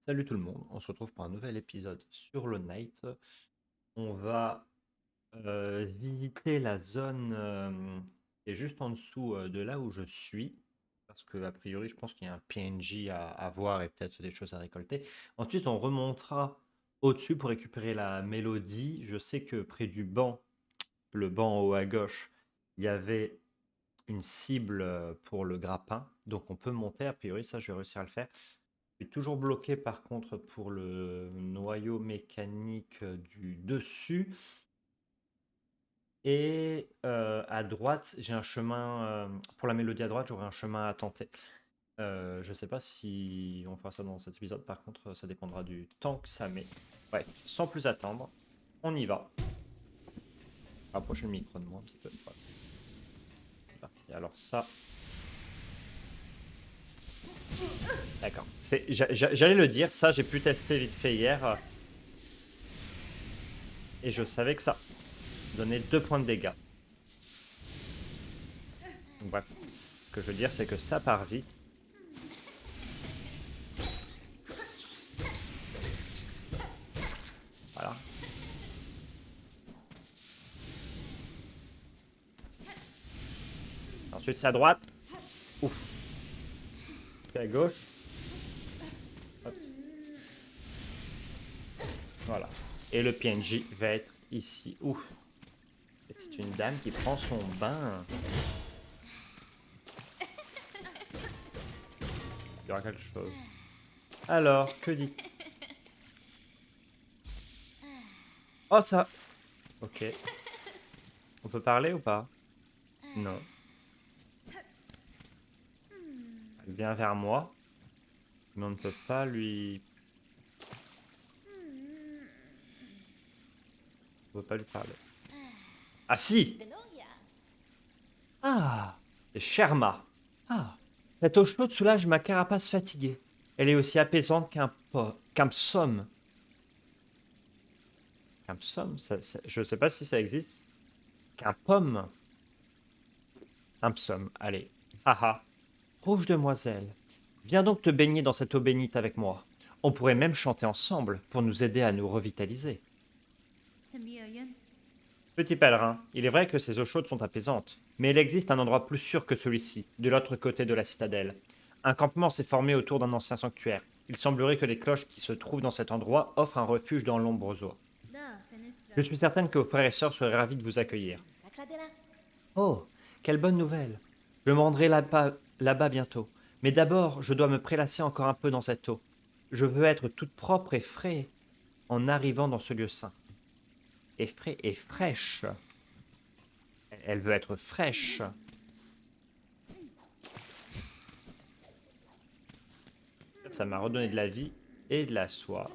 Salut tout le monde, on se retrouve pour un nouvel épisode sur le Night. On va visiter la zone qui est juste en dessous de là où je suis, parce que a priori je pense qu'il y a un PNJ à voir et peut-être des choses à récolter. Ensuite on remontera au-dessus pour récupérer la mélodie. Je sais que près du banc, le banc en haut à gauche, il y avait une cible pour le grappin, donc on peut monter, a priori ça je vais réussir à le faire. Je suis toujours bloqué par contre pour le noyau mécanique du dessus. Et à droite, j'ai un chemin. Pour la mélodie à droite, j'aurai un chemin à tenter. Je sais pas si on fera ça dans cet épisode. Par contre, ça dépendra du temps que ça met. Ouais, sans plus attendre, on y va. Rapprocher le micro de moi un petit peu. Voilà, c'est parti. Alors ça, d'accord. J'allais le dire, ça j'ai pu tester vite fait hier. Et je savais que ça donnait 2 points de dégâts. Donc, bref, ce que je veux dire, c'est que ça part vite. Voilà. Ensuite, c'est à droite. Ouf. C'est à gauche. Hop. Voilà. Et le PNJ va être ici. Ouf. Et c'est une dame qui prend son bain. Il y aura quelque chose. Alors, que dit... Oh, ça... Ok. On peut parler ou pas? Non. Elle vient vers moi. Mais on ne peut pas lui... On peut pas lui parler. Ah si! Ah! C'est Sherma. Ah! Cette eau chaude soulage ma carapace fatiguée. Elle est aussi apaisante qu'un psaume. Qu'un psaume? Je sais pas si ça existe. Qu'un pomme? Un psaume, allez. Haha. Rouge demoiselle, viens donc te baigner dans cette eau bénite avec moi. On pourrait même chanter ensemble pour nous aider à nous revitaliser. Petit pèlerin, il est vrai que ces eaux chaudes sont apaisantes, mais il existe un endroit plus sûr que celui-ci, de l'autre côté de la citadelle. Un campement s'est formé autour d'un ancien sanctuaire. Il semblerait que les cloches qui se trouvent dans cet endroit offrent un refuge dans l'ombre aux eaux. Je suis certaine que vos frères et sœurs seraient ravis de vous accueillir. Oh, quelle bonne nouvelle. Je me rendrai là-bas bientôt. Mais d'abord, je dois me prélasser encore un peu dans cette eau. Je veux être toute propre et frais en arrivant dans ce lieu saint. Et frais et fraîche. Elle veut être fraîche. Ça m'a redonné de la vie et de la soie.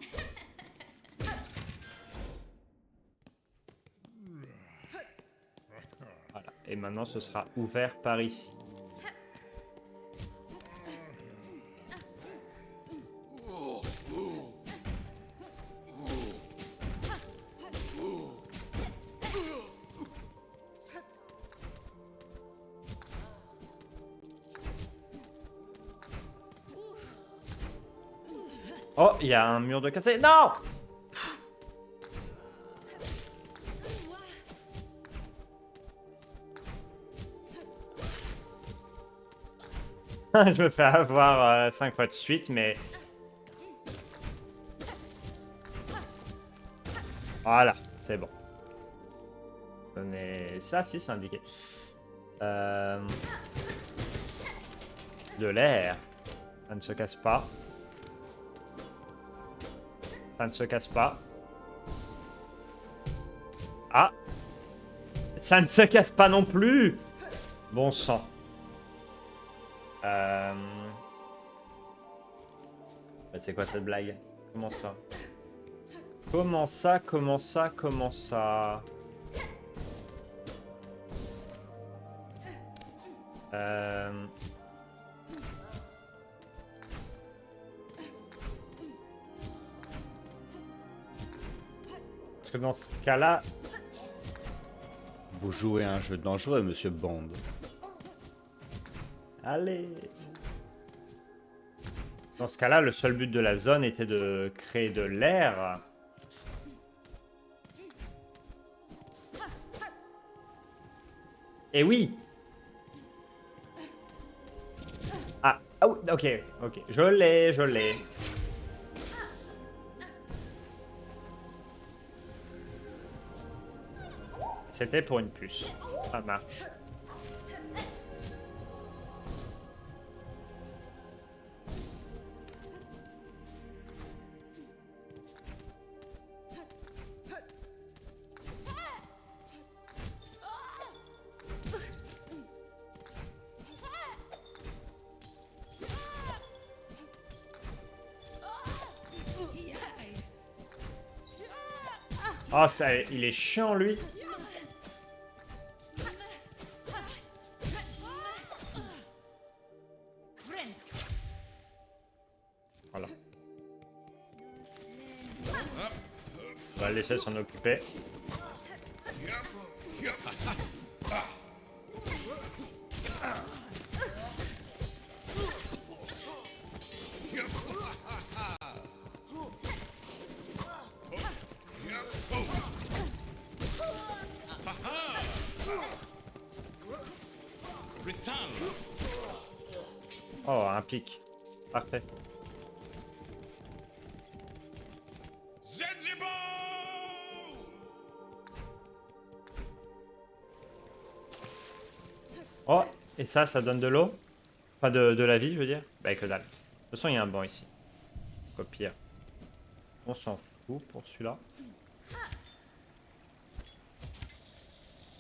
Voilà. Et maintenant, ce sera ouvert par ici. Oh, il y a un mur de cassé. Non! Je me fais avoir 5 fois de suite, mais... Voilà, c'est bon. Ça, si, c'est indiqué. De l'air. Ça ne se casse pas. Ça ne se casse pas. Ah! Ça ne se casse pas non plus! Bon sang. Bah, c'est quoi cette blague? Comment ça? Comment ça? Comment ça? Comment ça? Parce que dans ce cas-là... Vous jouez à un jeu dangereux, monsieur Bond. Allez! Dans ce cas-là, le seul but de la zone était de créer de l'air. Et oui. Ah, ah oui, ok, ok. Je l'ai, je l'ai. C'était pour une puce. Ça marche. Oh, ça, il est chiant, lui. Voilà. On va le laisser s'en occuper. Oh, un pic. Parfait. Oh, et ça donne de l'eau? Enfin, de la vie, je veux dire. Bah, que dalle. De toute façon, il y a un banc ici. Au pire. On s'en fout pour celui-là.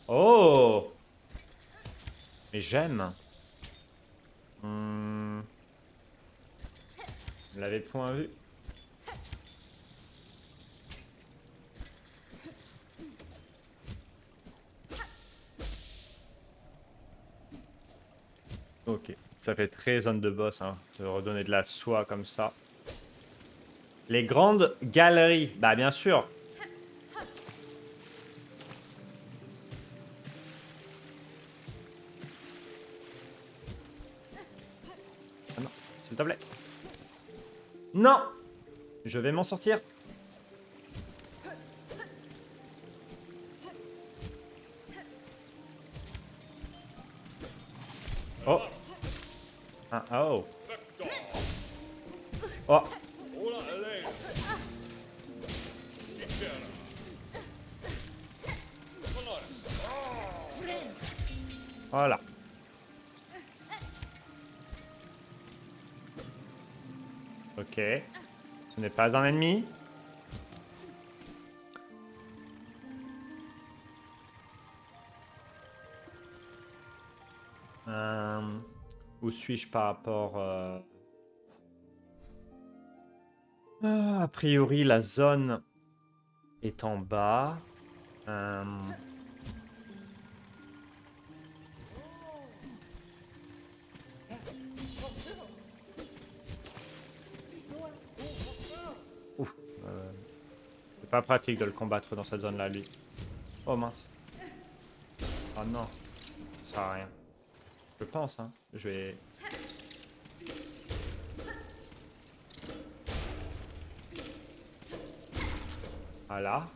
Oh! Mais j'aime. Vous l'avez point vu. Ok, ça fait très zone de boss, hein, de redonner de la soie comme ça. Les grandes galeries, bah bien sûr. Ah non, s'il te plaît. Non! Je vais m'en sortir. Oh! Ah, oh! Oh! Voilà. Ok. Ce n'est pas un ennemi. Où suis-je par rapport... a priori, la zone est en bas. Ouf. C'est pas pratique de le combattre dans cette zone-là, lui. Oh mince. Oh non. Ça sert à rien. Je pense, hein. Je vais... Voilà.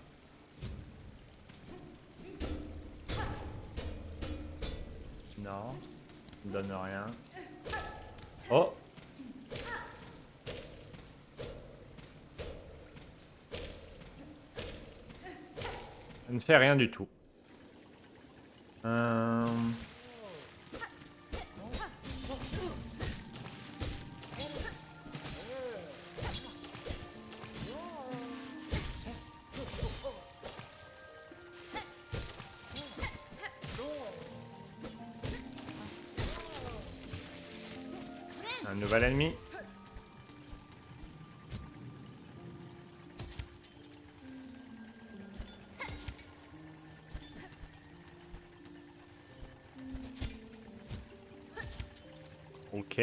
Non. Ça ne donne rien. Oh! Ça ne fait rien du tout. Un nouvel ennemi. Ok.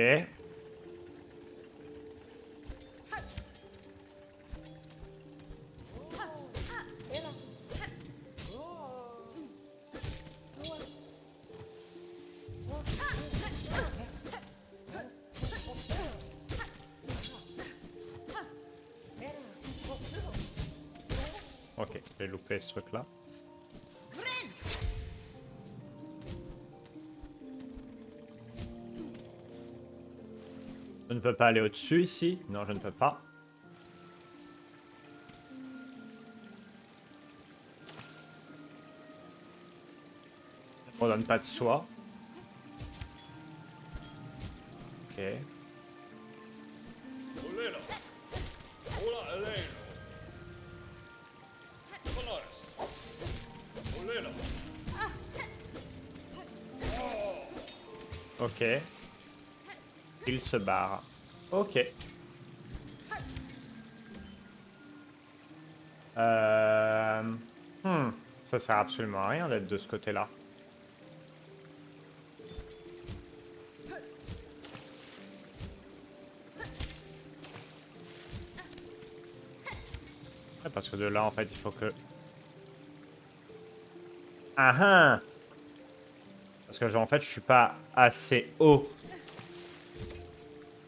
Ok, j'ai loupé ce truc-là. Je ne peux pas aller au-dessus ici. Non, je ne peux pas. On donne pas de soi. Ok. Ok. Il se barre. Ok. Ça sert absolument à rien d'être de ce côté-là. Ouais, parce que de là, en fait, il faut que... Ah ah! Parce que, genre, en fait, je suis pas assez haut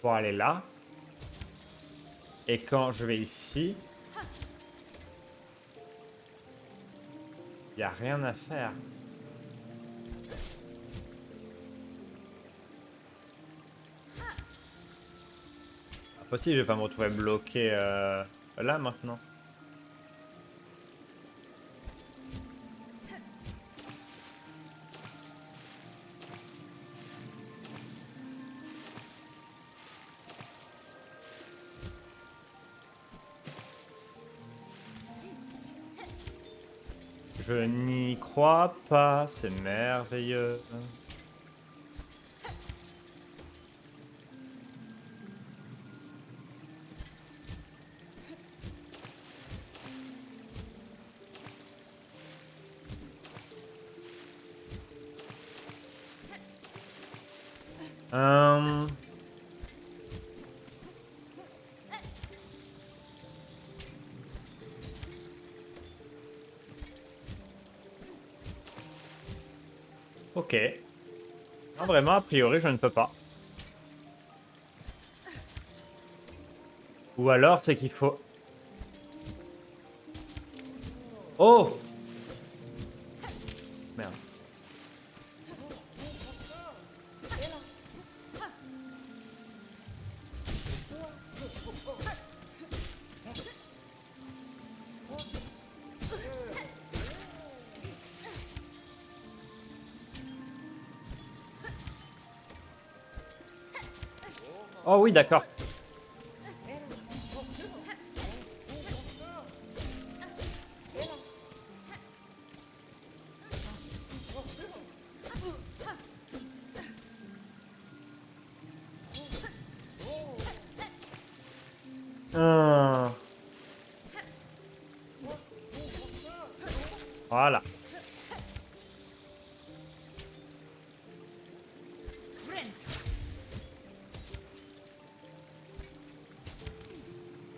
pour aller là. Et quand je vais ici... Il n'y a rien à faire. Pas possible, je vais pas me retrouver bloqué là, maintenant. Je n'y crois pas, c'est merveilleux. Hum... Ok. Non, vraiment, a priori, je ne peux pas. Ou alors, c'est qu'il faut... Oh! Merde. Oh oui, d'accord. Hum. Voilà.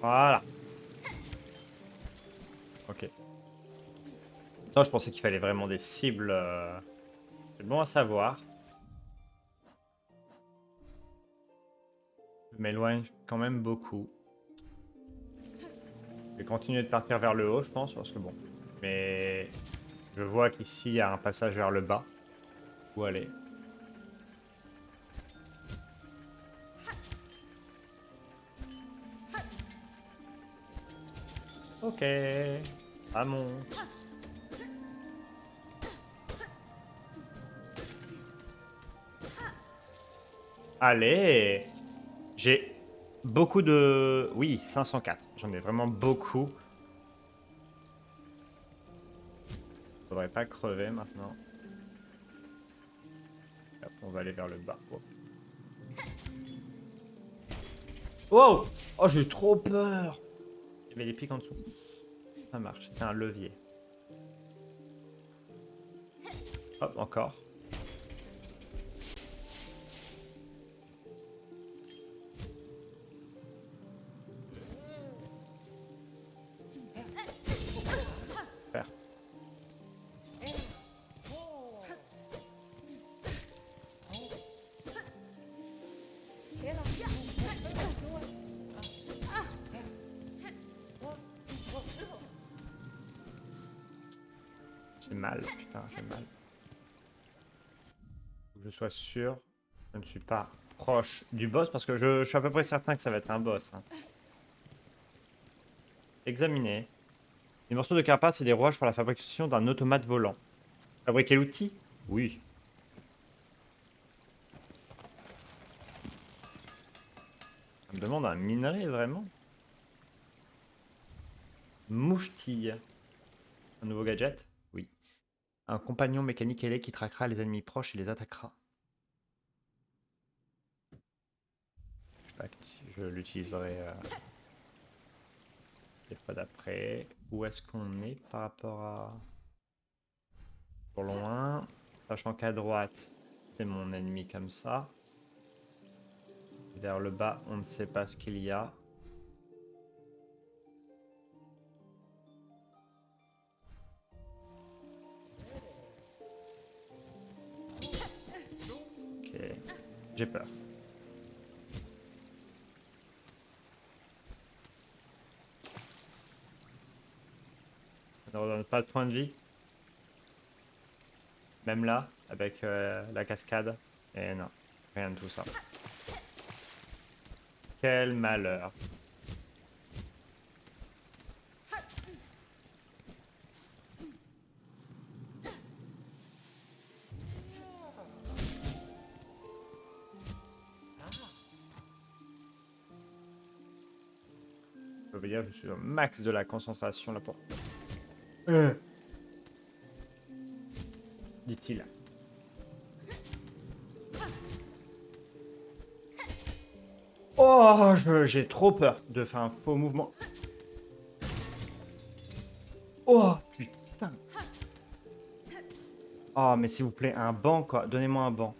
Voilà. Ok. Toi, je pensais qu'il fallait vraiment des cibles. C'est bon à savoir. Je m'éloigne quand même beaucoup. Je vais continuer de partir vers le haut, je pense, parce que bon. Mais je vois qu'ici, il y a un passage vers le bas. Où aller? Ok. Ça monte. Allez. J'ai beaucoup de... Oui, 504. J'en ai vraiment beaucoup. Faudrait pas crever maintenant. Hop, on va aller vers le bas. Oh. Wow! Oh, j'ai eu trop peur! Il y avait des pics en dessous. Ça marche, c'est un levier. Hop, encore. Super. J'ai mal, putain, j'ai mal. Faut que je sois sûr que je ne suis pas proche du boss parce que je suis à peu près certain que ça va être un boss. Hein. Examiner. Des morceaux de carapace et des rouages pour la fabrication d'un automate volant. Fabriquer l'outil? Oui. Ça me demande un minerai, vraiment? Mouche-tille. Un nouveau gadget? Oui. Un compagnon mécanique ailé qui traquera les ennemis proches et les attaquera. Je l'utiliserai des fois d'après. Où est-ce qu'on est par rapport à... Pour loin. Sachant qu'à droite, c'est mon ennemi comme ça. Vers le bas, on ne sait pas ce qu'il y a. Ok. J'ai peur. Ça ne redonne pas de points de vie. Même là, avec la cascade. Et non, rien de tout ça. Quel malheur. Je veux dire, je suis au max de la concentration là pour... Dit-il. Oh, j'ai trop peur de faire un faux mouvement. Oh, putain. Oh, mais s'il vous plaît, un banc, quoi. Donnez-moi un banc.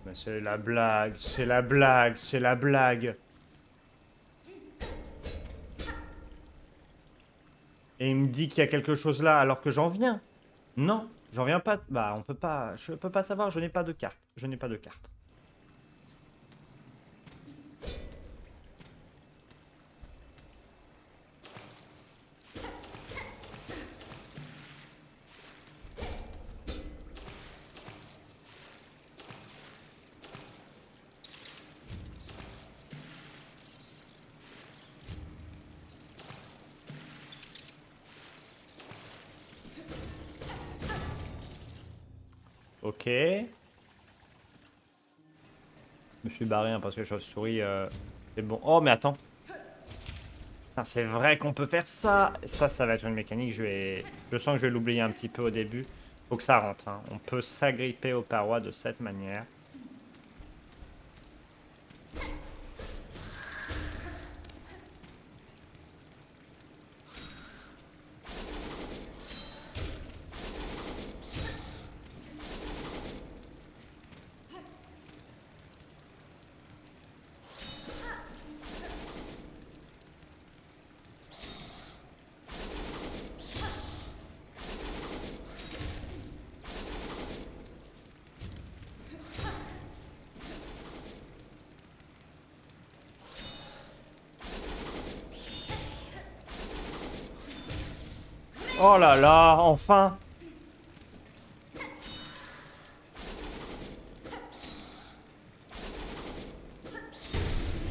Mais c'est la blague, c'est la blague, c'est la blague. Et il me dit qu'il y a quelque chose là alors que j'en viens. Non, j'en viens pas. Bah, on peut pas. Je peux pas savoir, je n'ai pas de carte. Je n'ai pas de carte. Ok. Je me suis barré hein, parce que chauve-souris, c'est bon. Oh, mais attends. C'est vrai qu'on peut faire ça. Ça va être une mécanique. Je sens que je vais l'oublier un petit peu au début. Faut que ça rentre. Hein. On peut s'agripper aux parois de cette manière. Oh là là, enfin!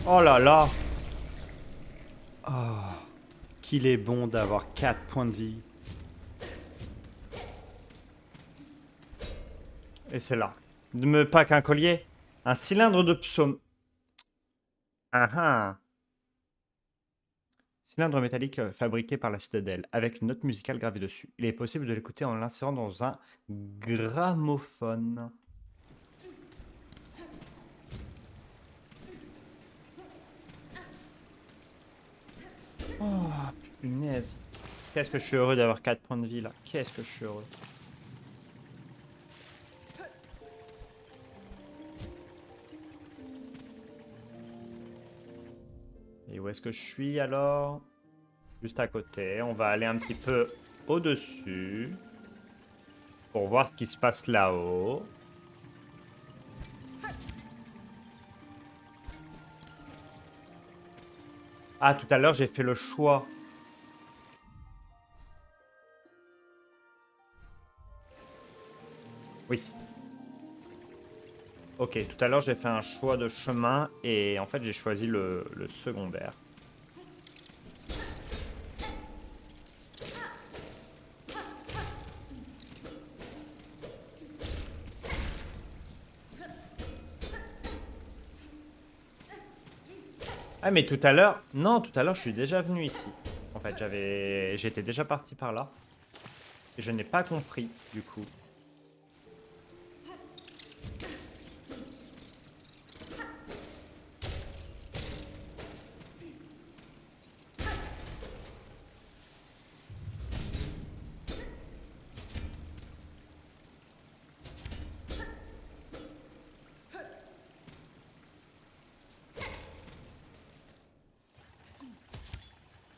Oh là là! Oh, qu'il est bon d'avoir 4 points de vie. Et c'est là. Ne me pas qu'un collier. Un cylindre de psaume. Ah ah. Cylindre métallique fabriqué par la Citadelle, avec une note musicale gravée dessus. Il est possible de l'écouter en l'insérant dans un gramophone. Oh, punaise. Qu'est-ce que je suis heureux d'avoir 4 points de vie là. Qu'est-ce que je suis heureux. Et où est-ce que je suis alors? Juste à côté. On va aller un petit peu au-dessus. Pour voir ce qui se passe là-haut. Ah, tout à l'heure, j'ai fait le choix. Oui. Ok, tout à l'heure, j'ai fait un choix de chemin et en fait, j'ai choisi le secondaire. Ah, mais tout à l'heure... Non, tout à l'heure, je suis déjà venu ici. En fait, j'étais déjà parti par là. Et je n'ai pas compris, du coup.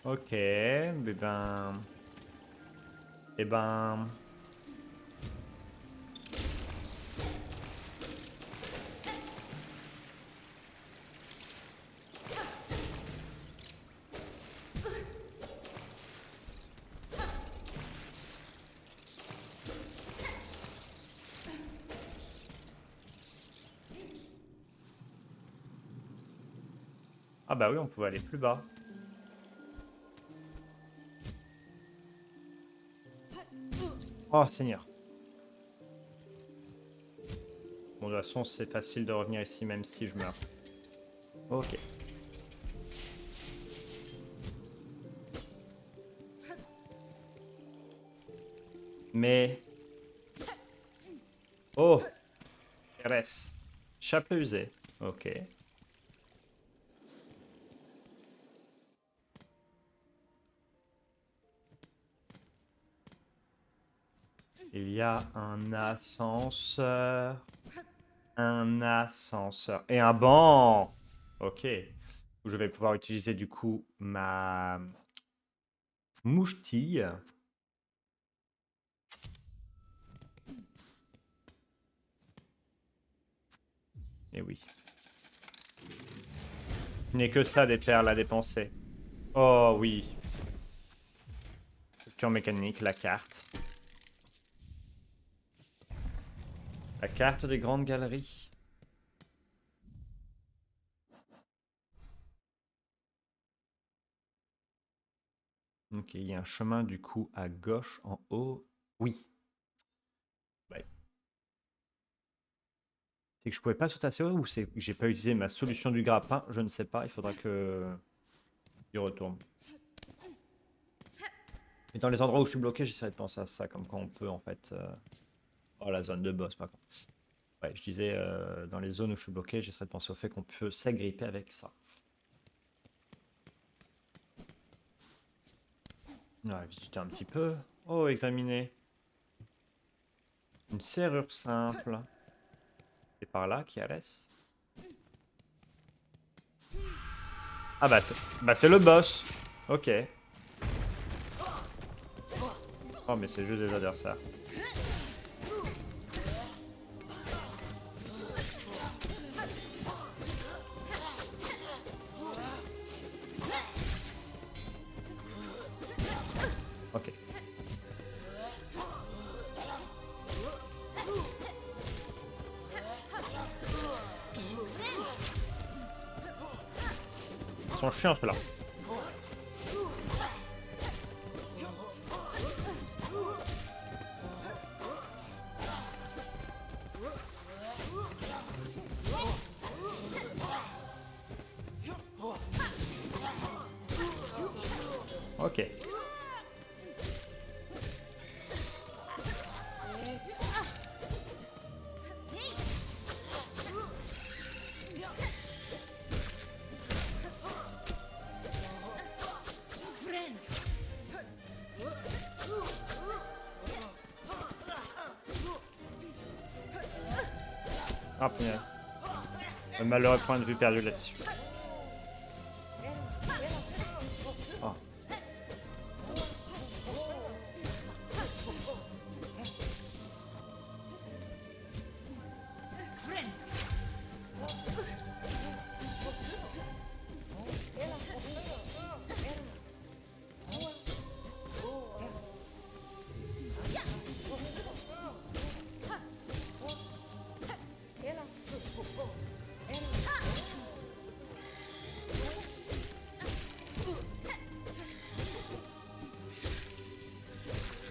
Ok, eh ben... Eh ben... Ah bah oui, on pouvait aller plus bas. Oh, Seigneur. Bon, de toute façon, c'est facile de revenir ici, même si je meurs. Ok. Mais... Oh! RS. Chapeau usé. Ok. Il y a un ascenseur. Un ascenseur. Et un banc! Ok. Où je vais pouvoir utiliser du coup ma mouche-tille. Et oui. Il n'est que ça des perles à dépenser. Oh oui. Structure mécanique, la carte. La carte des grandes galeries. Ok, il y a un chemin du coup à gauche en haut. Oui. Ouais. C'est que je pouvais pas sauter assez haut ou c'est que j'ai pas utilisé ma solution du grappin? Je ne sais pas, il faudra que j'y retourne. Et dans les endroits où je suis bloqué, j'essaierai de penser à ça, comme quand on peut en fait... Oh, la zone de boss par contre. Ouais, je disais, dans les zones où je suis bloqué, j'essaierai de penser au fait qu'on peut s'agripper avec ça. On va visiter un petit peu. Oh, examiner. Une serrure simple. C'est par là qui laisse. Ah bah c'est le boss. Ok. Oh mais c'est juste des adversaires. Ok. Ils sont chiants ceux-là. Ok. Ah punaise. Un malheureux point de vue perdu là-dessus. Oh.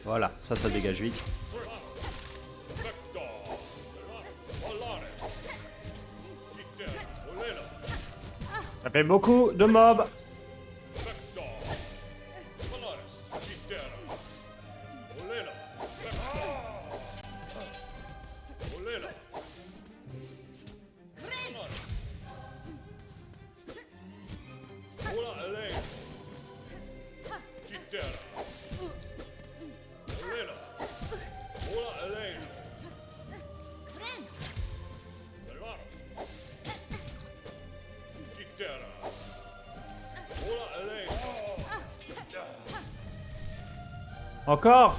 Voilà, ça dégage vite. Ça fait beaucoup de mobs. Encore?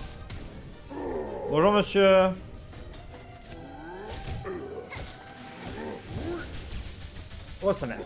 Bonjour monsieur. Oh ça m'aide.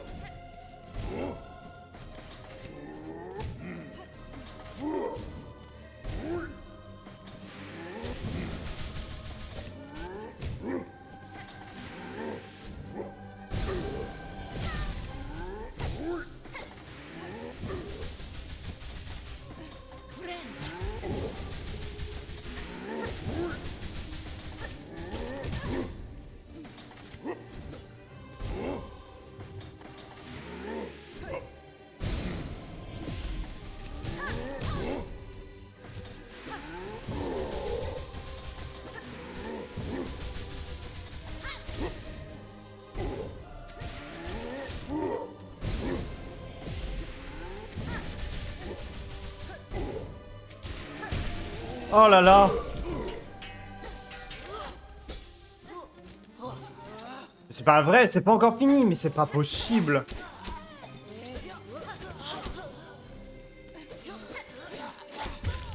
Oh là là. C'est pas vrai, c'est pas encore fini, mais c'est pas possible.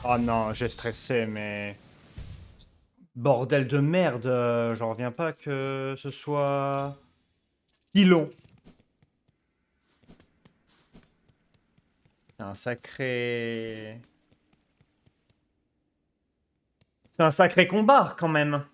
Oh non, j'ai stressé, mais... Bordel de merde, j'en reviens pas que ce soit... si long. C'est un sacré... C'est un sacré combat, quand même.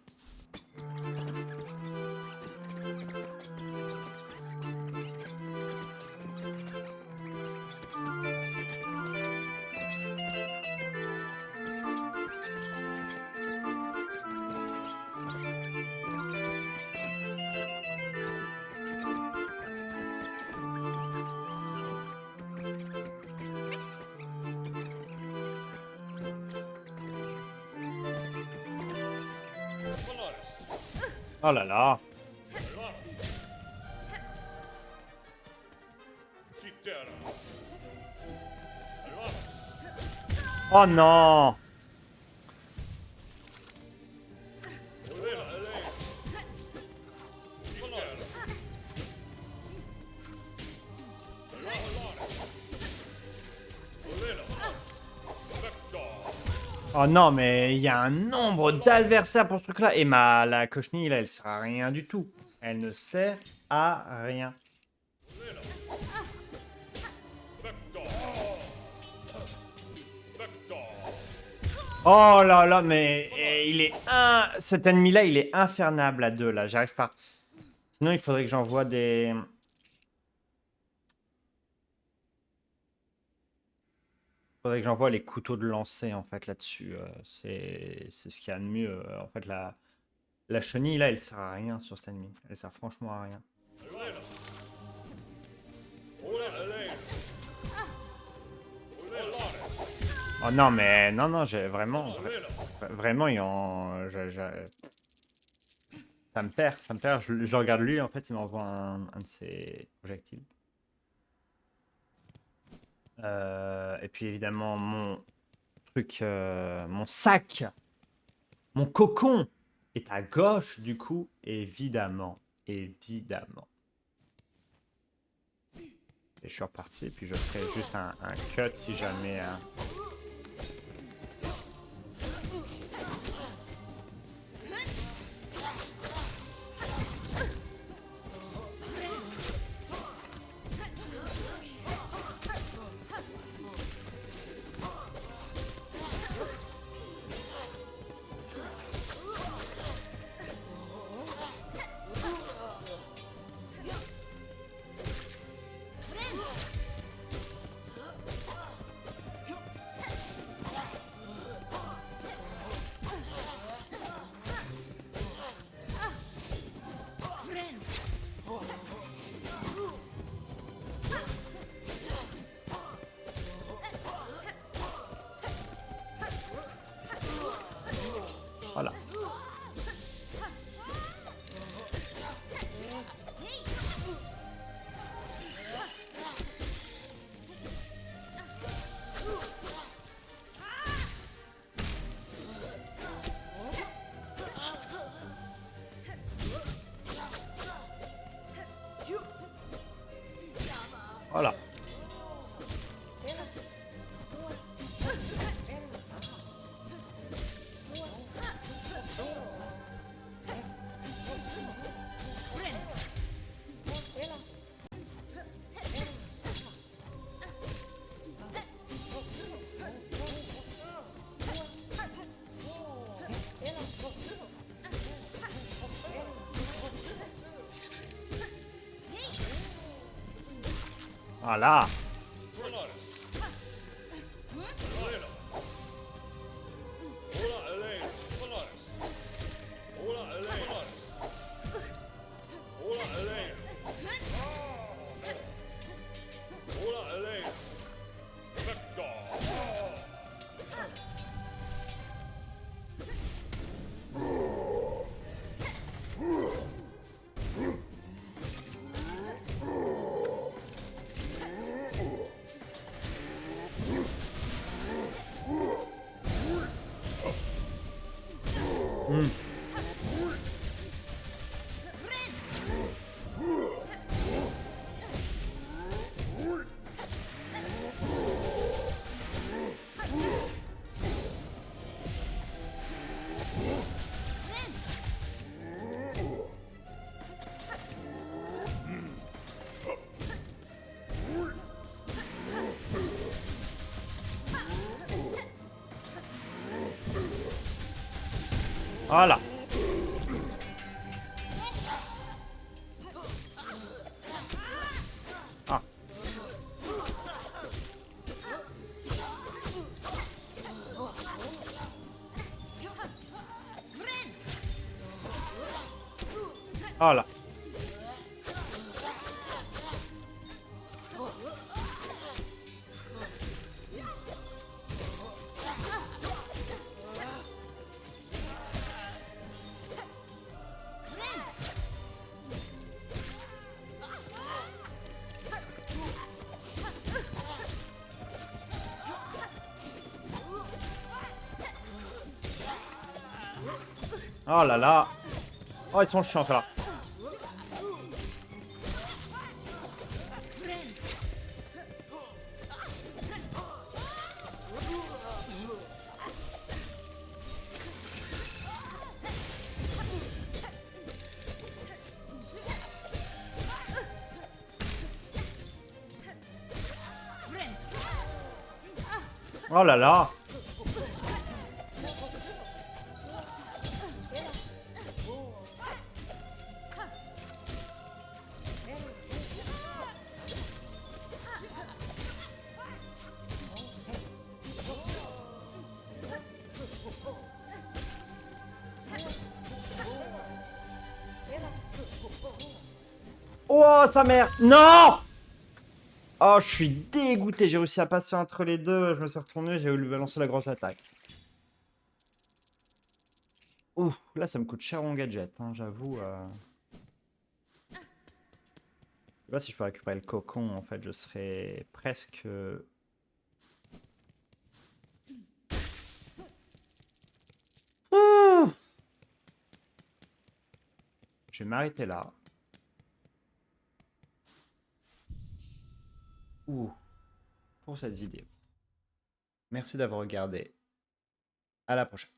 Oh là là. Oh non. Oh non, mais il y a un nombre d'adversaires pour ce truc-là. Et la cochenille, là, elle sert à rien du tout. Elle ne sert à rien. Oh là là, mais il est cet ennemi-là, il est infernable à 2, là. J'arrive pas. Sinon, il faudrait que j'envoie des... Faudrait que j'envoie les couteaux de lancer, en fait, là-dessus. C'est ce qu'il y a de mieux. En fait, la chenille, là, elle sert à rien sur cet ennemi. Elle sert franchement à rien. Oh non, mais... Non, j'ai vraiment... Vraiment, ça me perd, ça me perd. Je regarde lui, en fait, il m'envoie un de ses projectiles. Et puis, évidemment, mon truc... mon sac, mon cocon est à gauche, du coup, évidemment. Évidemment. Et je suis reparti, et puis je ferai juste un cut si jamais... Voilà. Voilà. Voilà. Ah. Voilà. Oh là là. Oh, ils sont chiants, là. Oh là là. Oh, sa mère. Non. Oh, je suis dégoûté. J'ai réussi à passer entre les deux. Je me suis retourné. J'ai voulu balancer la grosse attaque. Ouh, là, ça me coûte cher en gadget, hein, j'avoue. Je sais pas si je peux récupérer le cocon. En fait, je serais presque... Ouh. Je vais m'arrêter là. Ouh, pour cette vidéo. Merci d'avoir regardé. À la prochaine.